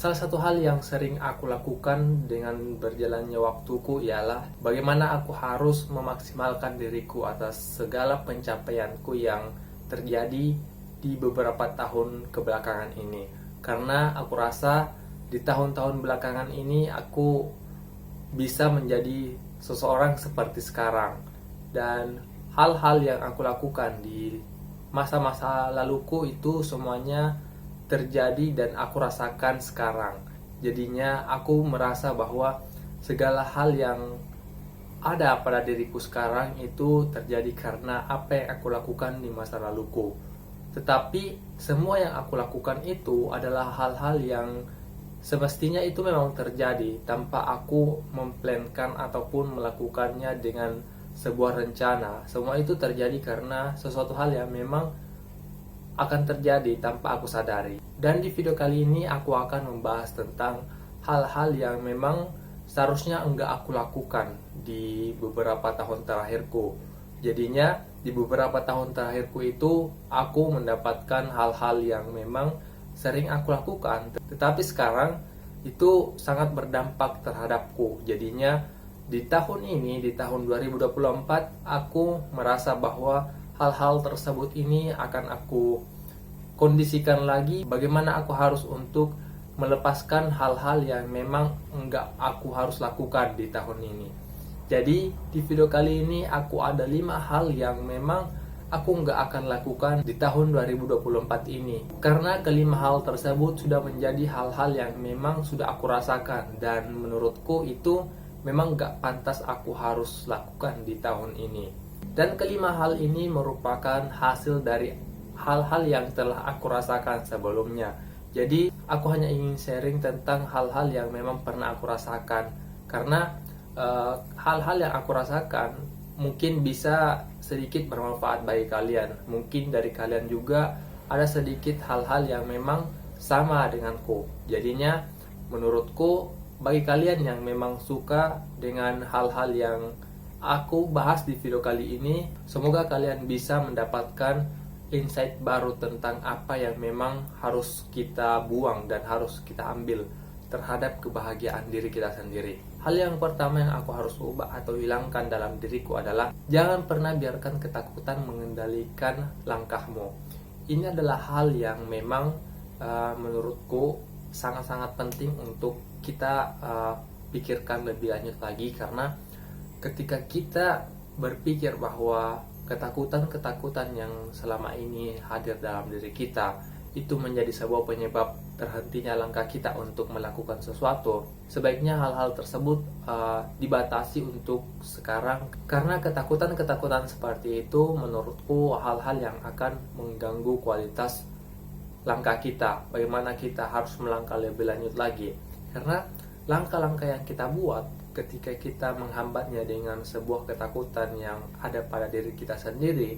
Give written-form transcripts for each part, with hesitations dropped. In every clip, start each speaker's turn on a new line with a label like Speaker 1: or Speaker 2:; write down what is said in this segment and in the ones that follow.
Speaker 1: Salah satu hal yang sering aku lakukan dengan berjalannya waktuku ialah bagaimana aku harus memaksimalkan diriku atas segala pencapaianku yang terjadi di beberapa tahun kebelakangan ini. Karena aku rasa di tahun-tahun belakangan ini aku bisa menjadi seseorang seperti sekarang. Dan hal-hal yang aku lakukan di masa-masa laluku itu semuanya terjadi dan aku rasakan sekarang. Jadinya aku merasa bahwa segala hal yang ada pada diriku sekarang itu terjadi karena apa yang aku lakukan di masa laluku. Tetapi semua yang aku lakukan itu adalah hal-hal yang semestinya itu memang terjadi tanpa aku memplankan ataupun melakukannya dengan sebuah rencana. Semua itu terjadi karena sesuatu hal yang memang akan terjadi tanpa aku sadari. Dan di video kali ini aku akan membahas tentang hal-hal yang memang seharusnya enggak aku lakukan di beberapa tahun terakhirku. Jadinya di beberapa tahun terakhirku itu aku mendapatkan hal-hal yang memang sering aku lakukan, tetapi sekarang itu sangat berdampak terhadapku. Jadinya di tahun ini, di tahun 2024, aku merasa bahwa hal-hal tersebut ini akan aku kondisikan lagi bagaimana aku harus untuk melepaskan hal-hal yang memang enggak aku harus lakukan di tahun ini. Jadi di video kali ini aku ada 5 hal yang memang aku enggak akan lakukan di tahun 2024 ini. Karena kelima hal tersebut sudah menjadi hal-hal yang memang sudah aku rasakan dan menurutku itu memang enggak pantas aku harus lakukan di tahun ini. Dan kelima hal ini merupakan hasil dari hal-hal yang telah aku rasakan sebelumnya. Jadi aku hanya ingin sharing tentang hal-hal yang memang pernah aku rasakan. Karena hal-hal yang aku rasakan mungkin bisa sedikit bermanfaat bagi kalian. Mungkin dari kalian juga ada sedikit hal-hal yang memang sama denganku. Jadinya menurutku bagi kalian yang memang suka dengan hal-hal yang aku bahas di video kali ini, semoga kalian bisa mendapatkan insight baru tentang apa yang memang harus kita buang dan harus kita ambil terhadap kebahagiaan diri kita sendiri. Hal yang pertama yang aku harus ubah atau hilangkan dalam diriku adalah jangan pernah biarkan ketakutan mengendalikan langkahmu. Ini adalah hal yang memang menurutku sangat-sangat penting untuk kita pikirkan lebih lanjut lagi, karena ketika kita berpikir bahwa ketakutan-ketakutan yang selama ini hadir dalam diri kita itu menjadi sebuah penyebab terhentinya langkah kita untuk melakukan sesuatu, sebaiknya hal-hal tersebut dibatasi untuk sekarang. Karena ketakutan-ketakutan seperti itu menurutku hal-hal yang akan mengganggu kualitas langkah kita, bagaimana kita harus melangkah lebih lanjut lagi. Karena langkah-langkah yang kita buat ketika kita menghambatnya dengan sebuah ketakutan yang ada pada diri kita sendiri,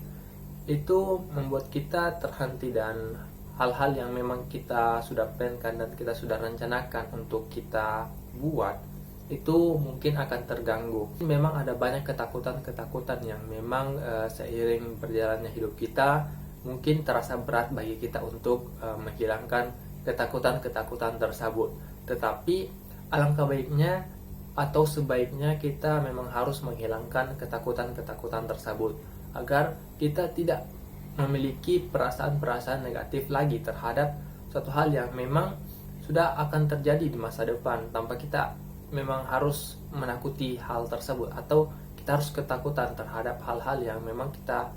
Speaker 1: itu membuat kita terhenti dan hal-hal yang memang kita sudah plankan dan kita sudah rencanakan untuk kita buat itu mungkin akan terganggu. Memang ada banyak ketakutan-ketakutan yang memang seiring berjalannya hidup kita mungkin terasa berat bagi kita untuk menghilangkan ketakutan-ketakutan tersebut. Tetapi alangkah baiknya atau sebaiknya kita memang harus menghilangkan ketakutan-ketakutan tersebut agar kita tidak memiliki perasaan-perasaan negatif lagi terhadap suatu hal yang memang sudah akan terjadi di masa depan, tanpa kita memang harus menakuti hal tersebut atau kita harus ketakutan terhadap hal-hal yang memang kita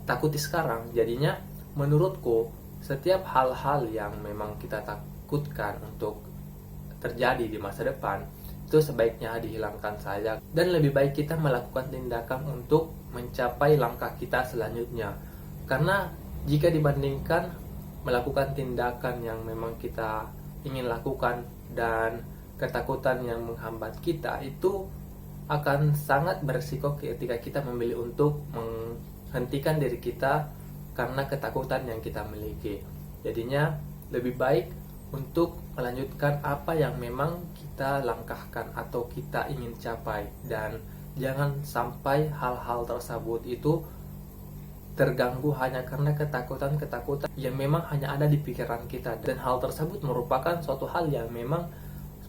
Speaker 1: takuti sekarang. Jadinya menurutku setiap hal-hal yang memang kita takutkan untuk terjadi di masa depan itu sebaiknya dihilangkan saja, dan lebih baik kita melakukan tindakan untuk mencapai langkah kita selanjutnya. Karena jika dibandingkan melakukan tindakan yang memang kita ingin lakukan dan ketakutan yang menghambat kita, itu akan sangat berisiko ketika kita memilih untuk menghentikan diri kita karena ketakutan yang kita miliki. Jadinya lebih baik untuk melanjutkan apa yang memang kita langkahkan atau kita ingin capai, dan jangan sampai hal-hal tersebut itu terganggu hanya karena ketakutan-ketakutan yang memang hanya ada di pikiran kita, dan hal tersebut merupakan suatu hal yang memang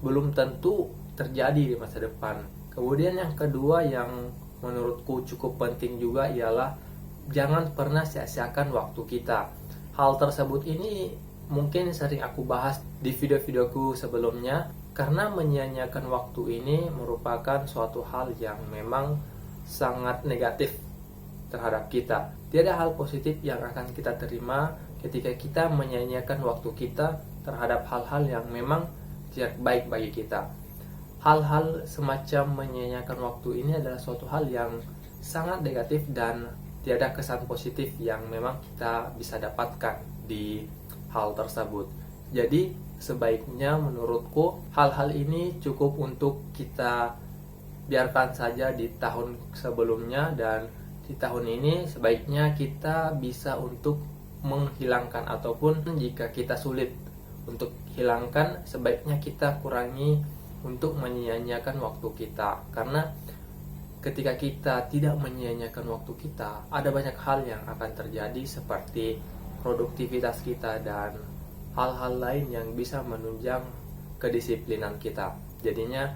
Speaker 1: belum tentu terjadi di masa depan. Kemudian yang kedua yang menurutku cukup penting juga ialah jangan pernah sia-siakan waktu kita. Hal tersebut ini mungkin sering aku bahas di video-videoku sebelumnya, karena menyia-nyiakan waktu ini merupakan suatu hal yang memang sangat negatif terhadap kita. Tiada hal positif yang akan kita terima ketika kita menyia-nyiakan waktu kita terhadap hal-hal yang memang tidak baik bagi kita. Hal-hal semacam menyia-nyiakan waktu ini adalah suatu hal yang sangat negatif dan tiada kesan positif yang memang kita bisa dapatkan di hal tersebut. Jadi sebaiknya menurutku hal-hal ini cukup untuk kita biarkan saja di tahun sebelumnya, dan di tahun ini sebaiknya kita bisa untuk menghilangkan, ataupun jika kita sulit untuk hilangkan, sebaiknya kita kurangi untuk menyia-nyiakan waktu kita. Karena ketika kita tidak menyia-nyiakan waktu kita, ada banyak hal yang akan terjadi seperti produktivitas kita dan hal-hal lain yang bisa menunjang kedisiplinan kita. Jadinya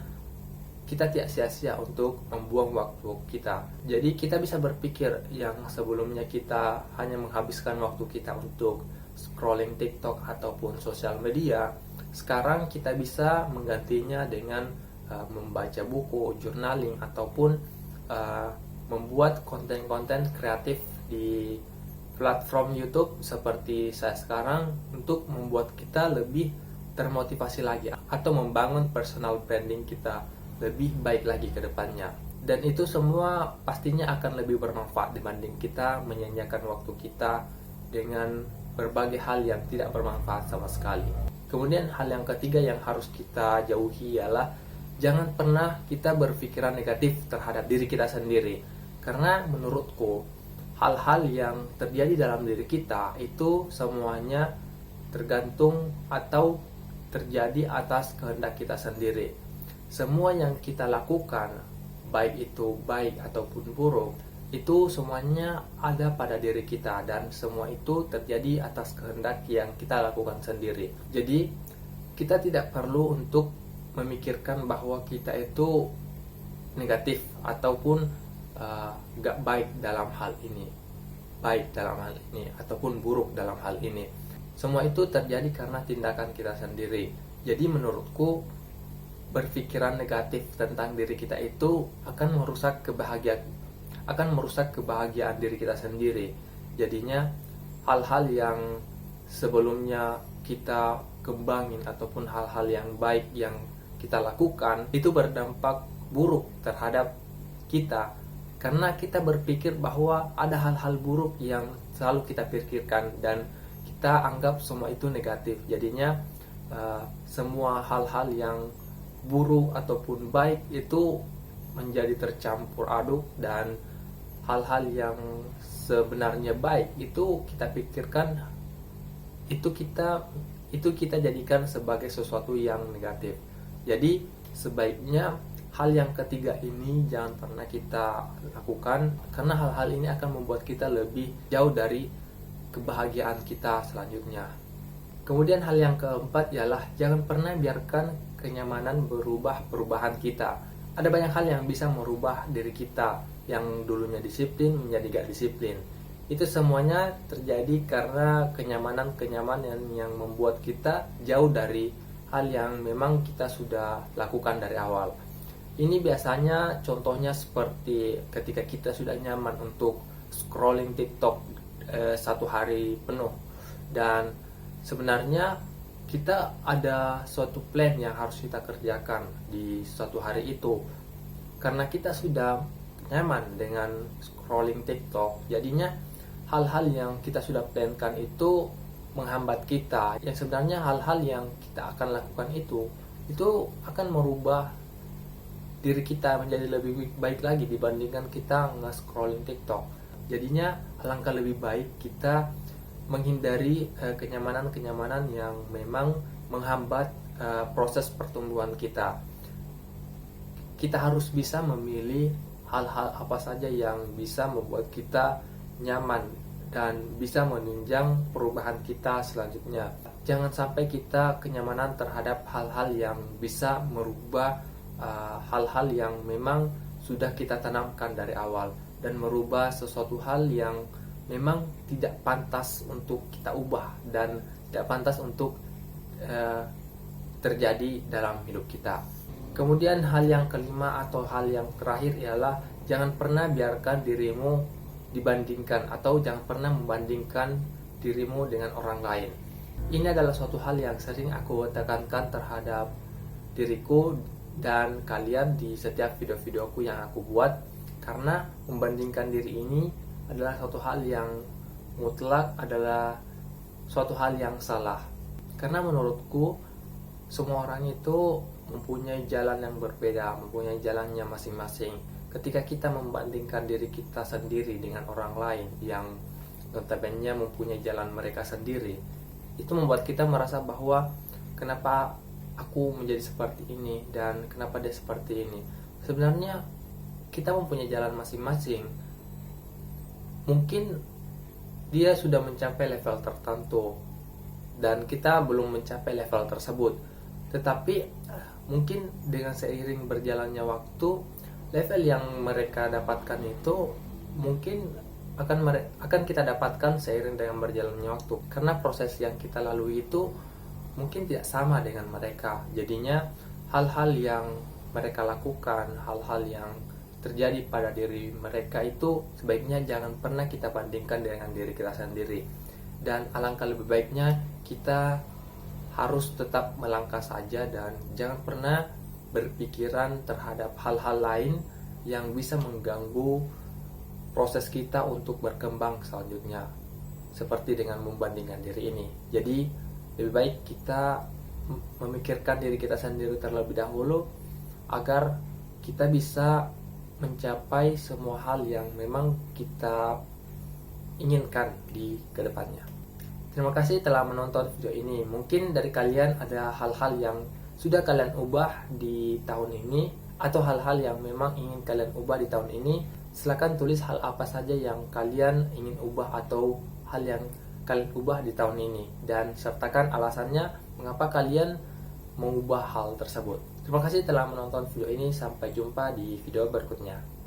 Speaker 1: kita tidak sia-sia untuk membuang waktu kita. Jadi kita bisa berpikir yang sebelumnya kita hanya menghabiskan waktu kita untuk scrolling TikTok ataupun sosial media, sekarang kita bisa menggantinya dengan membaca buku, journaling, ataupun membuat konten-konten kreatif di platform YouTube seperti saya sekarang, untuk membuat kita lebih termotivasi lagi atau membangun personal branding kita lebih baik lagi ke depannya. Dan itu semua pastinya akan lebih bermanfaat dibanding kita menyia-nyiakan waktu kita dengan berbagai hal yang tidak bermanfaat sama sekali. Kemudian hal yang ketiga yang harus kita jauhi ialah jangan pernah kita berpikiran negatif terhadap diri kita sendiri. Karena menurutku hal-hal yang terjadi dalam diri kita itu semuanya tergantung atau terjadi atas kehendak kita sendiri. Semua yang kita lakukan, baik itu baik ataupun buruk, itu semuanya ada pada diri kita, dan semua itu terjadi atas kehendak yang kita lakukan sendiri. Jadi kita tidak perlu untuk memikirkan bahwa kita itu negatif ataupun gak baik dalam hal ini, baik dalam hal ini ataupun buruk dalam hal ini. Semua itu terjadi karena tindakan kita sendiri. Jadi menurutku berpikiran negatif tentang diri kita itu akan merusak kebahagiaan diri kita sendiri. Jadinya hal-hal yang sebelumnya kita kembangin ataupun hal-hal yang baik yang kita lakukan itu berdampak buruk terhadap kita, karena kita berpikir bahwa ada hal-hal buruk yang selalu kita pikirkan dan kita anggap semua itu negatif. Jadinya semua hal-hal yang buruk ataupun baik itu menjadi tercampur aduk, dan hal-hal yang sebenarnya baik itu kita pikirkan itu kita jadikan sebagai sesuatu yang negatif. Jadi sebaiknya hal yang ketiga ini jangan pernah kita lakukan, karena hal-hal ini akan membuat kita lebih jauh dari kebahagiaan kita selanjutnya. Kemudian hal yang keempat ialah jangan pernah biarkan kenyamanan berubah perubahan kita. Ada banyak hal yang bisa merubah diri kita yang dulunya disiplin menjadi gak disiplin. Itu semuanya terjadi karena kenyamanan yang membuat kita jauh dari hal yang memang kita sudah lakukan dari awal. Ini biasanya contohnya seperti ketika kita sudah nyaman untuk scrolling TikTok satu hari penuh, dan sebenarnya kita ada suatu plan yang harus kita kerjakan di suatu hari itu. Karena kita sudah nyaman dengan scrolling TikTok, jadinya hal-hal yang kita sudah plankan itu menghambat kita. Yang sebenarnya hal-hal yang kita akan lakukan itu akan merubah diri kita menjadi lebih baik lagi dibandingkan kita nge-scrolling TikTok. Jadinya alangkah lebih baik kita menghindari kenyamanan-kenyamanan yang memang menghambat proses pertumbuhan kita. Kita harus bisa memilih hal-hal apa saja yang bisa membuat kita nyaman dan bisa menunjang perubahan kita selanjutnya. Jangan sampai kita kenyamanan terhadap hal-hal yang bisa merubah hal-hal yang memang sudah kita tanamkan dari awal, dan merubah sesuatu hal yang memang tidak pantas untuk kita ubah dan tidak pantas untuk terjadi dalam hidup kita. Kemudian hal yang kelima atau hal yang terakhir ialah jangan pernah biarkan dirimu dibandingkan, atau jangan pernah membandingkan dirimu dengan orang lain. Ini adalah suatu hal yang sering aku tekankan terhadap diriku dan kalian di setiap video-videoku yang aku buat, karena membandingkan diri ini adalah suatu hal yang mutlak, adalah suatu hal yang salah. Karena menurutku semua orang itu mempunyai jalan yang berbeda, mempunyai jalannya masing-masing. Ketika kita membandingkan diri kita sendiri dengan orang lain yang notabene mempunyai jalan mereka sendiri, itu membuat kita merasa bahwa kenapa aku menjadi seperti ini dan kenapa dia seperti ini. Sebenarnya kita mempunyai jalan masing-masing. Mungkin dia sudah mencapai level tertentu dan kita belum mencapai level tersebut, tetapi mungkin dengan seiring berjalannya waktu, level yang mereka dapatkan itu mungkin akan kita dapatkan seiring dengan berjalannya waktu, karena proses yang kita lalui itu mungkin tidak sama dengan mereka. Jadinya hal-hal yang mereka lakukan, hal-hal yang terjadi pada diri mereka itu sebaiknya jangan pernah kita bandingkan dengan diri kita sendiri. Dan alangkah lebih baiknya kita harus tetap melangkah saja dan jangan pernah berpikiran terhadap hal-hal lain yang bisa mengganggu proses kita untuk berkembang selanjutnya, seperti dengan membandingkan diri ini. Jadi lebih baik kita memikirkan diri kita sendiri terlebih dahulu agar kita bisa mencapai semua hal yang memang kita inginkan di kedepannya. Terima kasih telah menonton video ini. Mungkin dari kalian ada hal-hal yang sudah kalian ubah di tahun ini, atau hal-hal yang memang ingin kalian ubah di tahun ini. Silakan tulis hal apa saja yang kalian ingin ubah atau hal yang kalian ubah di tahun ini, dan sertakan alasannya mengapa kalian mengubah hal tersebut. Terima kasih telah menonton video ini. Sampai jumpa di video berikutnya.